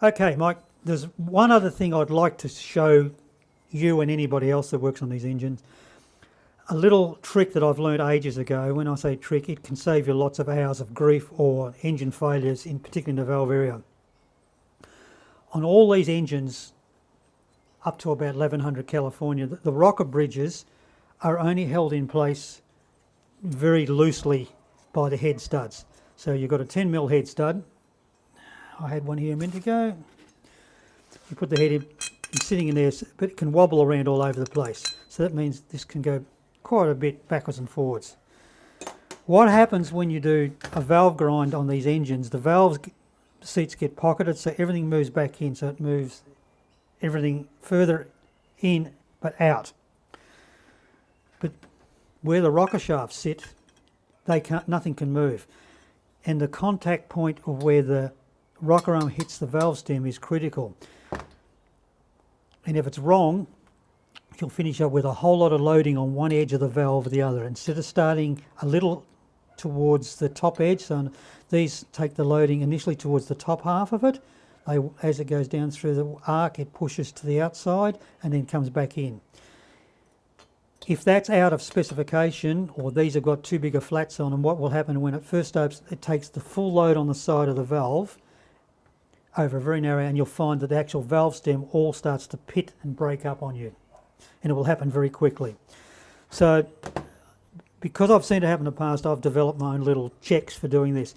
Okay, Mike, there's one other thing I'd like to show you and anybody else that works on these engines. A little trick that I've learned ages ago. When I say trick, it can save you lots of hours of grief or engine failures, in particular in the valve area. On all these engines, up to about 1100 California, the rocker bridges are only held in place very loosely by the head studs. So you've got a 10mm head stud. I had one here a minute ago. You put the head in, it's sitting in there, but it can wobble around all over the place. So that means this can go quite a bit backwards and forwards. What happens when you do a valve grind on these engines, the valve seats get pocketed, so everything moves back in, so it moves everything further in but out. But where the rocker shafts sit, nothing can move. And the contact point of where the rocker arm hits the valve stem is critical. And if it's wrong, you'll finish up with a whole lot of loading on one edge of the valve or the other. Instead of starting a little towards the top edge, so these take the loading initially towards the top half of it. As it goes down through the arc, it pushes to the outside and then comes back in. If that's out of specification, or these have got too big of flats on them, what will happen when it first opens, it takes the full load on the side of the valve over a very narrow, and you'll find that the actual valve stem all starts to pit and break up on you. And it will happen very quickly. So, because I've seen it happen in the past, I've developed my own little checks for doing this.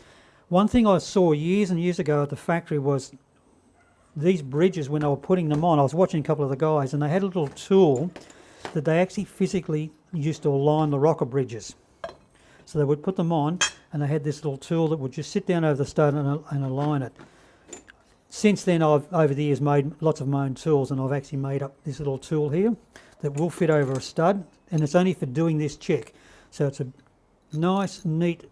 One thing I saw years and years ago at the factory was these bridges, when they were putting them on, I was watching a couple of the guys, and they had a little tool that they actually physically used to align the rocker bridges. So they would put them on, and they had this little tool that would just sit down over the stud and align it. Since then, I've over the years made lots of my own tools, and I've actually made up this little tool here that will fit over a stud, and it's only for doing this check. So it's a nice, neat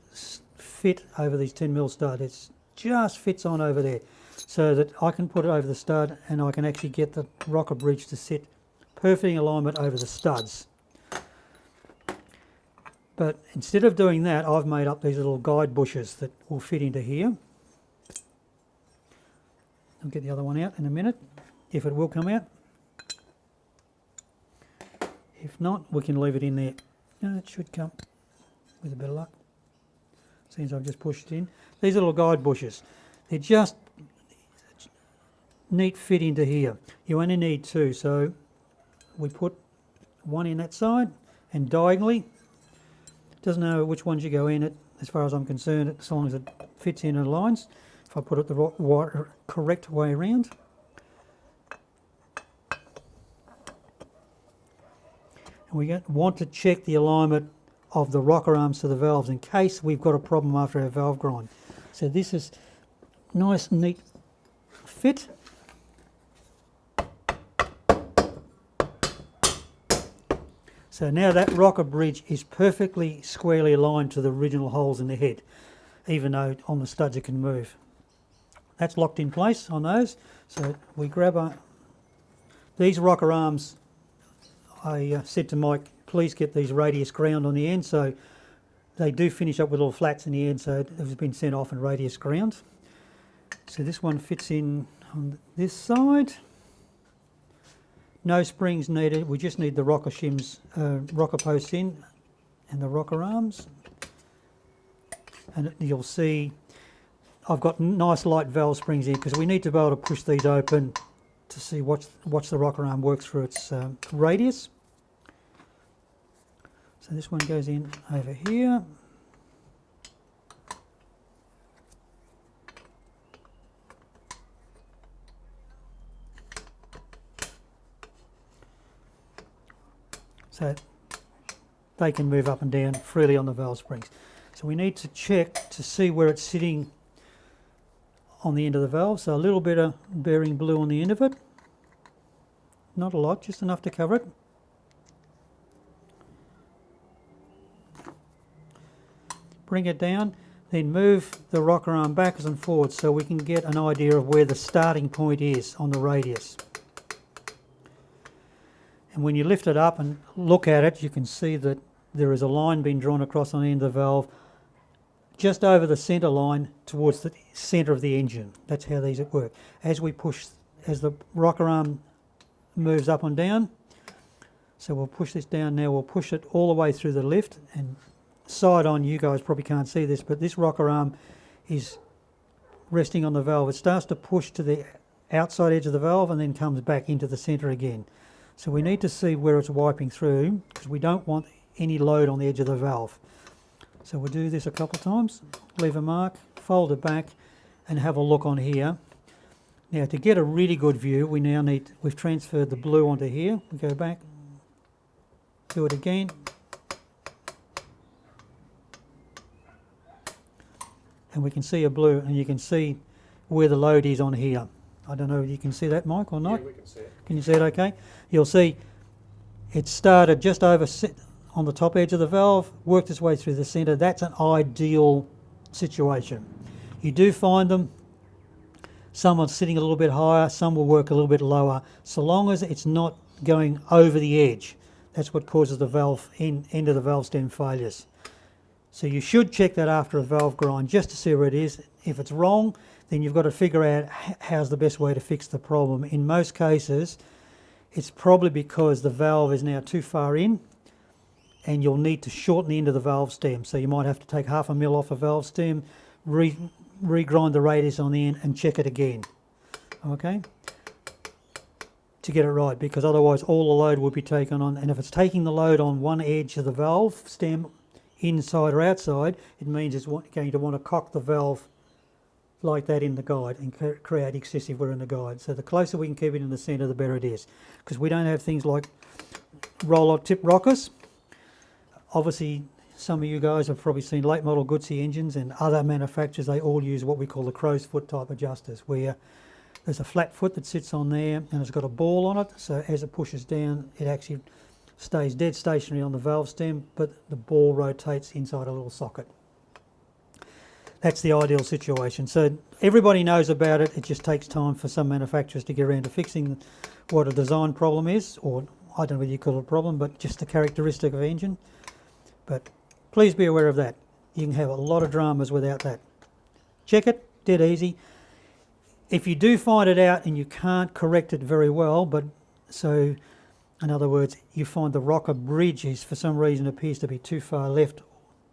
fit over these 10mm stud. It just fits on over there, so that I can put it over the stud, and I can actually get the rocker bridge to sit perfectly in alignment over the studs. But instead of doing that, I've made up these little guide bushes that will fit into here. I'll get the other one out in a minute, if it will come out. If not, we can leave it in there. No, it should come with a bit of luck. Since I've just pushed it in. These little guide bushes, they're just neat fit into here. You only need two, so we put one in that side, and diagonally, doesn't know which ones you go in it, as far as I'm concerned, as long as it fits in and aligns. If I put it the correct way around. And we want to check the alignment of the rocker arms to the valves in case we've got a problem after our valve grind. So this is nice, neat fit. So now that rocker bridge is perfectly squarely aligned to the original holes in the head, even though on the studs it can move. That's locked in place on those. So we grab these rocker arms. I said to Mike, please get these radius ground on the end, so they do finish up with little flats in the end, so it's been sent off in radius ground. So this one fits in on this side. No springs needed, we just need the rocker shims, rocker posts in, and the rocker arms. And you'll see I've got nice light valve springs here because we need to be able to push these open to see watch the rocker arm works through its radius. So this one goes in over here. So they can move up and down freely on the valve springs. So we need to check to see where it's sitting on the end of the valve. So a little bit of bearing blue on the end of it. Not a lot, just enough to cover it. Bring it down, then move the rocker arm backwards and forwards so we can get an idea of where the starting point is on the radius. And when you lift it up and look at it, you can see that there is a line being drawn across on the end of the valve just over the centre line towards the centre of the engine. That's how these work. As the rocker arm moves up and down, so we'll push this down now, we'll push it all the way through the lift, and side on, you guys probably can't see this, but this rocker arm is resting on the valve. It starts to push to the outside edge of the valve and then comes back into the centre again. So we need to see where it's wiping through, because we don't want any load on the edge of the valve. So we'll do this a couple of times, leave a mark, fold it back, and have a look on here. Now, to get a really good view, we've transferred the blue onto here. We go back, do it again. And we can see a blue, and you can see where the load is on here. I don't know if you can see that, Mike, or not. Yeah, we can see it. Can you see it okay? You'll see it started just over on the top edge of the valve, worked its way through the centre. That's an ideal situation. You do find them, some are sitting a little bit higher, some will work a little bit lower, so long as it's not going over the edge. That's what causes the valve end of the valve stem failures. So you should check that after a valve grind just to see where it is. If it's wrong, then you've got to figure out how's the best way to fix the problem. In most cases, it's probably because the valve is now too far in, and you'll need to shorten the end of the valve stem. So you might have to take 1/2 mil off a valve stem, regrind the radius on the end and check it again, okay, to get it right, because otherwise all the load will be taken on, and if it's taking the load on one edge of the valve stem, inside or outside, it means it's going to want to cock the valve like that in the guide and create excessive wear in the guide. So the closer we can keep it in the centre, the better it is, because we don't have things like roll-out tip rockers. Obviously, some of you guys have probably seen late model Guzzi engines, and other manufacturers, they all use what we call the crow's foot type adjusters, where there's a flat foot that sits on there and it's got a ball on it, so as it pushes down, it actually stays dead stationary on the valve stem, but the ball rotates inside a little socket. That's the ideal situation. So everybody knows about it. It just takes time for some manufacturers to get around to fixing what a design problem is, or I don't know whether you call it a problem, but just a characteristic of engine. But please be aware of that. You can have a lot of dramas without that. Check it, dead easy. If you do find it out and you can't correct it very well, so in other words, you find the rocker bridge is for some reason appears to be too far left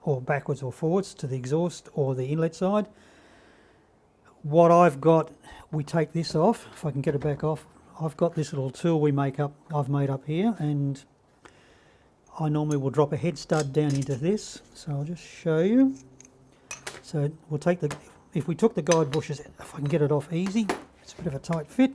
or backwards or forwards to the exhaust or the inlet side. What I've got, we take this off, if I can get it back off. I've got this little tool I've made up here, and I normally will drop a head stud down into this. So I'll just show you. So we'll take if we took the guide bushes, if I can get it off easy, it's a bit of a tight fit.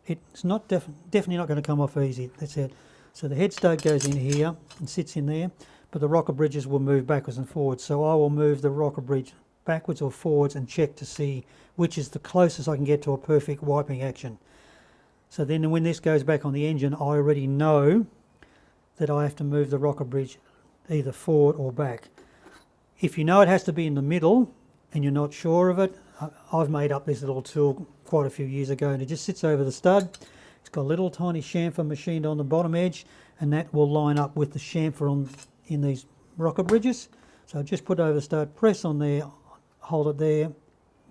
It's not definitely not going to come off easy. That's it. So the head stud goes in here and sits in there, but the rocker bridges will move backwards and forwards. So I will move the rocker bridge backwards or forwards and check to see which is the closest I can get to a perfect wiping action. So then when this goes back on the engine, I already know that I have to move the rocker bridge either forward or back. If you know it has to be in the middle and you're not sure of it, I've made up this little tool quite a few years ago, and it just sits over the stud. It's got a little tiny chamfer machined on the bottom edge, and that will line up with the chamfer in these rocker bridges. So just put it over the stud, press on there, hold it there,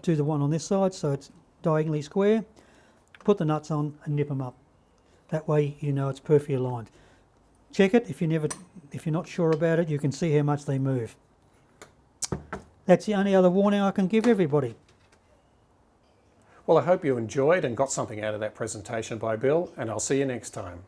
do the one on this side so it's diagonally square, put the nuts on and nip them up. That way you know it's perfectly aligned. Check it. If you're not sure about it, you can see how much they move. That's the only other warning I can give everybody. Well, I hope you enjoyed and got something out of that presentation by Bill, and I'll see you next time.